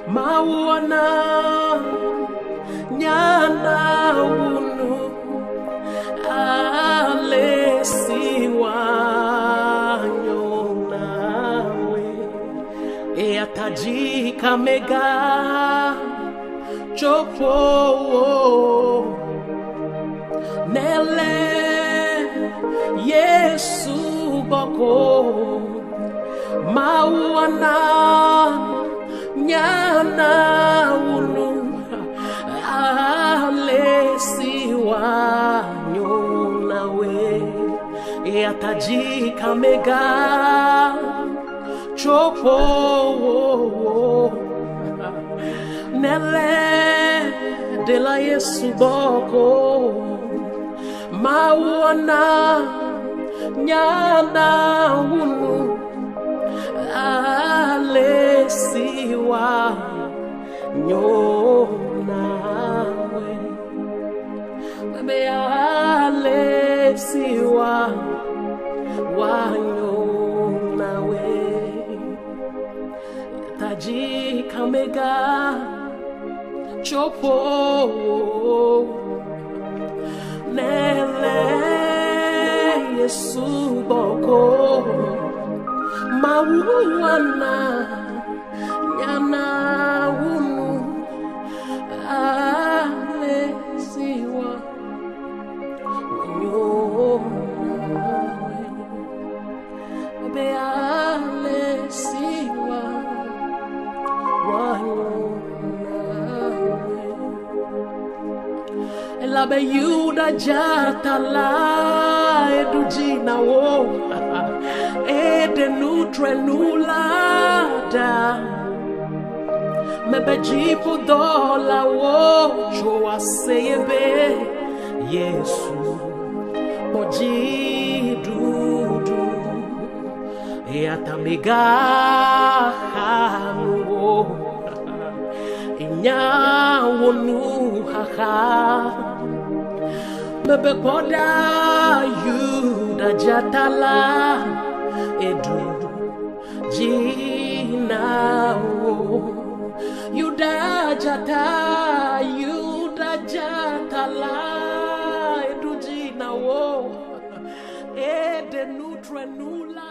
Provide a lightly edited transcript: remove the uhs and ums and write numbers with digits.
Mawu Nyana Awu alesiwa nyonawe eatajika mega chopo nele Yesu boko Mawu Nyana Awu alesiwa nyonawe eatajika mega chopo nele de la Yesu boko Mawu Nyana Awu alesiwa nyonawe bebe alesiwa wanyonawe tajika mega chopo nele Yesu boko Mawu Nyana Awu alesiwa wanyonawe bebe alesiwa wanyonawe elabe yuda jatala edujina wo ede nutre nulada mebejipo dola wo joa seyebe Yesu moji dudu eatamega hawo inyawonu haha bebe poda yuda jatala edu jinawo yuda jatala edu jinawo ede nutre nula